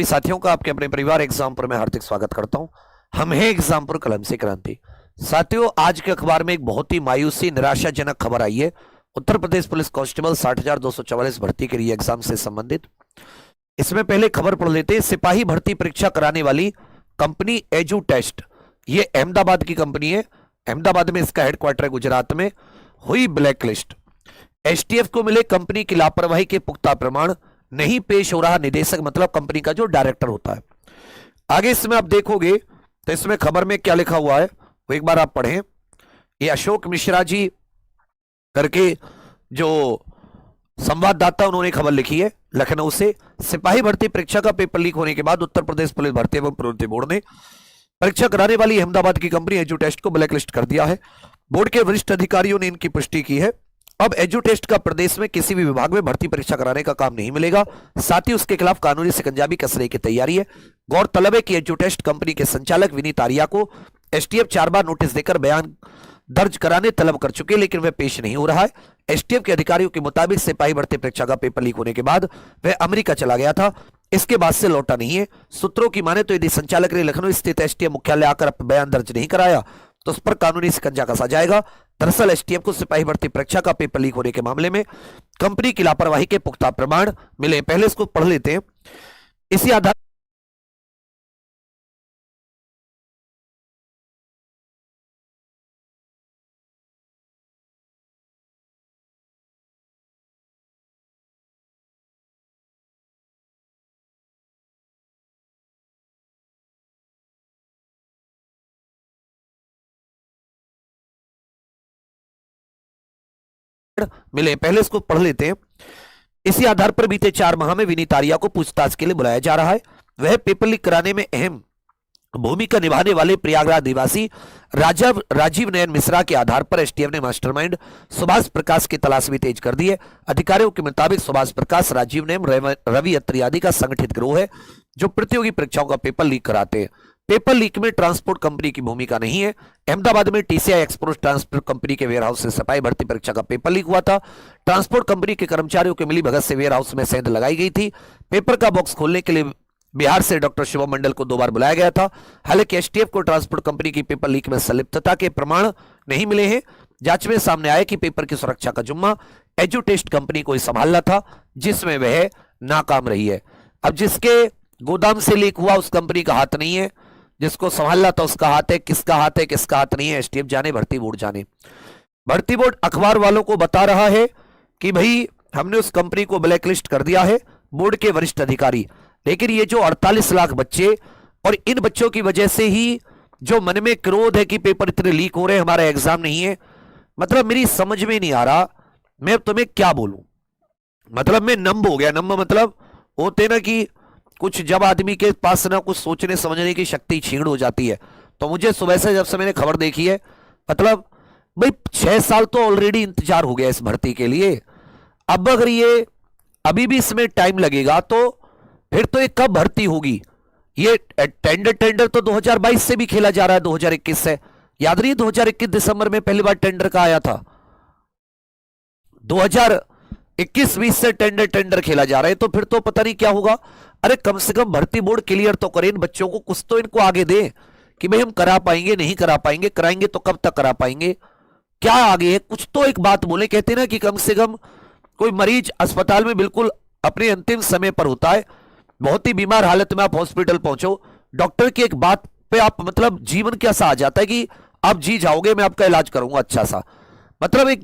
साथियों का आपके अपने परिवार एग्जामपुर में हार्दिक स्वागत करता हूं। हम हैं एग्जामपुर कलम से क्रांति। साथियों, आज के अखबार में एक बहुत ही मायूसी निराशाजनक खबर आई है। उत्तर प्रदेश पुलिस कांस्टेबल 60,244 भर्ती के लिए एग्जाम से संबंधित। इसमें पहले खबर पढ़ लेते हैं। सिपाही भर्ती परीक्षा कराने वाली कंपनी एजू टेस्ट, ये अहमदाबाद की कंपनी है। अहमदाबाद में इसका हेडक्वार्टर है, गुजरात में। हुई ब्लैकलिस्ट। एसटीएफ को मिले कंपनी की लापरवाही के पुख्ता प्रमाण, नहीं पेश हो रहा निदेशक, मतलब कंपनी का जो डायरेक्टर होता है। आगे इसमें आप देखोगे तो इसमें खबर में क्या लिखा हुआ है वो एक बार आप पढ़ें। ये अशोक मिश्रा जी करके जो संवाददाता, उन्होंने खबर लिखी है लखनऊ से। सिपाही भर्ती परीक्षा का पेपर लीक होने के बाद उत्तर प्रदेश पुलिस भर्ती एवं प्रवृत्ति बोर्ड ने परीक्षा कराने वाली अहमदाबाद की कंपनी एजू टेस्ट को ब्लैकलिस्ट कर दिया है। बोर्ड के वरिष्ठ अधिकारियों ने इनकी पुष्टि की है। अब एजू टेस्ट का प्रदेश में किसी भी विभाग में भर्ती परीक्षा कराने का काम नहीं मिलेगा। साथ ही उसके खिलाफ कानूनी शिकंजा भी कसने की तैयारी है। गौरतलब है कि एजू टेस्ट कंपनी के संचालक विनीत आर्या को एसटीएफ 4 बार नोटिस देकर बयान दर्ज कराने तलब कर चुके, लेकिन वह पेश नहीं हो रहा है। एसटीएफ के अधिकारियों के मुताबिक सिपाही भर्ती परीक्षा का पेपर लीक होने के बाद वह अमेरिका चला गया था। इसके बाद से लौटा नहीं है। सूत्रों की माने तो यदि संचालक ने लखनऊ स्थित एसटीएफ मुख्यालय आकर बयान दर्ज नहीं कराया तो उस पर कानूनी शिकंजा कसा जाएगा। दरअसल एसटीएफ को सिपाही भर्ती परीक्षा का पेपर लीक होने के मामले में कंपनी की लापरवाही के पुख्ता प्रमाण मिले। पहले इसको पढ़ लेते हैं। इसी आधार मिले, पहले इसको पढ़ लेते हैं। इसी आधार पर बीते 4 माह में विनीत आर्या को पूछताछ के लिए बुलाया जा रहा है। वह पेपर लीक कराने में अहम भूमिका निभाने वाले प्रयागराज निवासी राजीव नयन मिश्रा के आधार पर एसटीएफ ने मास्टरमाइंड सुभाष प्रकाश की तलाश भी तेज कर दी है। अधिकारियों के मुताबिक सुभाष प्रकाश, राजीव नयन, रवि अत्री आदि का संगठित गिरोह है जो प्रतियोगी परीक्षाओं का पेपर लीक कराते हैं। पेपर लीक में ट्रांसपोर्ट कंपनी की भूमिका नहीं है। अहमदाबाद में टीसीआई एक्सप्रेस ट्रांसपोर्ट कंपनी के वेयरहाउस से सिपाही भर्ती परीक्षा का पेपर लीक हुआ था। ट्रांसपोर्ट कंपनी के कर्मचारियों की मिली भगत से वेयरहाउस में सेंध लगाई गई थी। पेपर का बॉक्स खोलने के लिए बिहार से डॉक्टर शिवम मंडल को 2 बार बुलाया गया था। हालांकि एसटीएफ को ट्रांसपोर्ट कंपनी की पेपर लीक में संलिप्तता के प्रमाण नहीं मिले हैं। जांच में सामने आया कि पेपर की सुरक्षा का जुम्मा एजू टेस्ट कंपनी को ही संभालना था, जिसमें वह नाकाम रही है। अब जिसके गोदाम से लीक हुआ उस कंपनी का हाथ नहीं है, जिसको संभालना था उसका हाथ है। किसका हाथ है किसका हाथ नहीं है, एसटीएफ जाने, भर्ती बोर्ड जाने। भर्ती बोर्ड अखबार वालों को बता रहा है कि भाई हमने उस कंपनी को ब्लैकलिस्ट कर दिया है, बोर्ड के वरिष्ठ अधिकारी। लेकिन ये जो 48 लाख बच्चे, और इन बच्चों की वजह से ही जो मन में क्रोध है कि पेपर इतने लीक हो रहे हैं, हमारा एग्जाम नहीं है, मतलब मेरी समझ में नहीं आ रहा मैं तुम्हें क्या बोलूं। मतलब मैं नंब हो गया। नंब मतलब होते ना कि कुछ जब आदमी के पास ना कुछ सोचने समझने की शक्ति छीण हो जाती है। तो मुझे सुबह से जब से मैंने खबर देखी है, मतलब भाई 6 साल तो ऑलरेडी इंतजार हो गया इस भर्ती के लिए। अब अगर ये अभी भी इसमें टाइम लगेगा तो फिर तो ये कब भर्ती होगी। ये टेंडर तो 2022 से भी खेला जा रहा है, 2021 से। याद नहीं, 2021 दिसंबर में पहली बार टेंडर का आया था। 2021-20 से टेंडर खेला जा रहा है, तो फिर तो पता नहीं क्या होगा। अरे कम से कम भर्ती बोर्ड क्लियर तो करे इन बच्चों को, कुछ तो इनको आगे दे कि भाई हम करा पाएंगे नहीं करा पाएंगे, कराएंगे तो कब तक करा पाएंगे, क्या आगे है, कुछ तो एक बात बोले। कहते ना कि कम से कम कोई मरीज अस्पताल में बिल्कुल अपने अंतिम समय पर होता है, बहुत ही बीमार हालत में आप हॉस्पिटल पहुंचो, डॉक्टर की एक बात पे आप मतलब जीवन कैसा आ जाता है कि आप जी जाओगे, मैं आपका इलाज करूंगा अच्छा सा। मतलब एक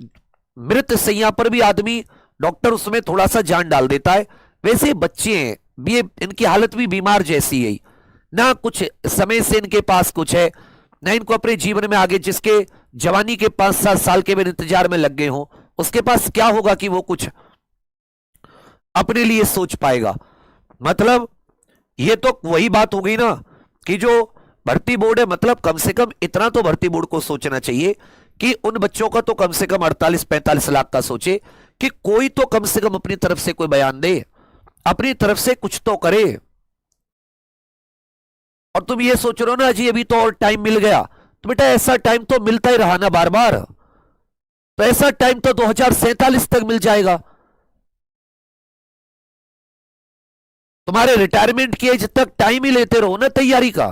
मृत सैया पर भी आदमी, डॉक्टर उसमें थोड़ा सा जान डाल देता है। वैसे बच्चे हैं भी, इनकी हालत भी बीमार जैसी है ना। कुछ समय से इनके पास कुछ है ना, इनको अपने जीवन में आगे, जिसके जवानी के 5-7 साल के भी इंतजार में लग गए हो, उसके पास क्या होगा कि वो कुछ अपने लिए सोच पाएगा। मतलब ये तो वही बात हो गई ना कि जो भर्ती बोर्ड है, मतलब कम से कम इतना तो भर्ती बोर्ड को सोचना चाहिए कि उन बच्चों का तो कम से कम 48-45 लाख का सोचे कि कोई तो कम से कम अपनी तरफ से कोई बयान दे, अपनी तरफ से कुछ तो करे। और तुम ये सोच रहे हो ना जी अभी तो और टाइम मिल गया, तो बेटा ऐसा टाइम तो मिलता ही रहा ना बार बार। तो ऐसा टाइम तो 2047 तक मिल जाएगा। तुम्हारे रिटायरमेंट की एज तक टाइम ही लेते रहो ना तैयारी का।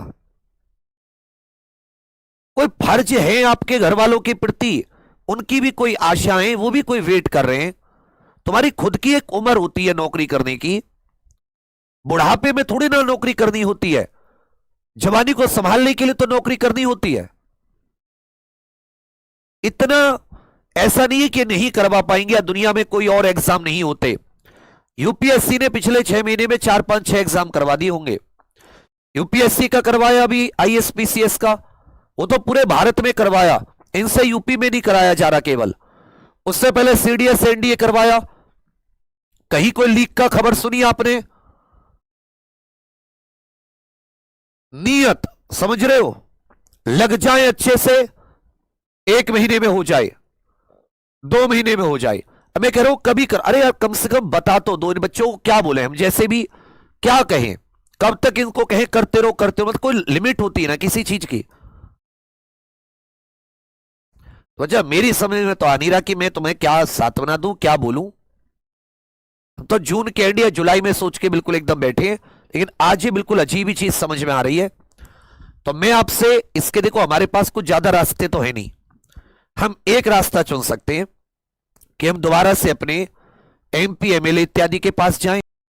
कोई फर्ज है आपके घर वालों के प्रति, उनकी भी कोई आशाएं, वो भी कोई वेट कर रहे हैं। तुम्हारी खुद की एक उम्र होती है नौकरी करने की, बुढ़ापे में थोड़ी ना नौकरी करनी होती है, जवानी को संभालने के लिए तो नौकरी करनी होती है। इतना ऐसा नहीं है कि नहीं करवा पाएंगे या दुनिया में कोई और एग्जाम नहीं होते। यूपीएससी ने पिछले 6 महीने में 4 5 6 एग्जाम करवा दिए होंगे। यूपीएससी का करवाया, अभी आईएसपीसीएस का, वो तो पूरे भारत में करवाया, इनसे यूपी में नहीं कराया जा रहा केवल। उससे पहले सीडीएस एनडीए करवाया, कहीं कोई लीक का खबर सुनी आपने? नियत समझ रहे हो, लग जाए अच्छे से, 1 महीने में हो जाए, 2 महीने में हो जाए। अब मैं कह रहा हूं कभी कर, अरे यार कम से कम बता तो दो इन बच्चों को, क्या बोले हम, जैसे भी क्या कहें, कब तक इनको कहें करते रहो करते रहो, मतलब कोई लिमिट होती है ना किसी चीज की। तो जब मेरी समझ में तो आ नहीं रहा कि मैं तुम्हें क्या सांत्वना दूं, क्या बोलूं। तो जून के एंड या जुलाई में सोच के बिल्कुल एकदम बैठे हैं, लेकिन आज ये बिल्कुल अजीब ही चीज समझ में आ रही है। तो मैं आपसे इसके, देखो हमारे पास कुछ ज्यादा रास्ते तो है नहीं, हम एक रास्ता चुन सकते हैं कि हम दोबारा से अपने एमपी एमएलए इत्यादि के पास जाएं,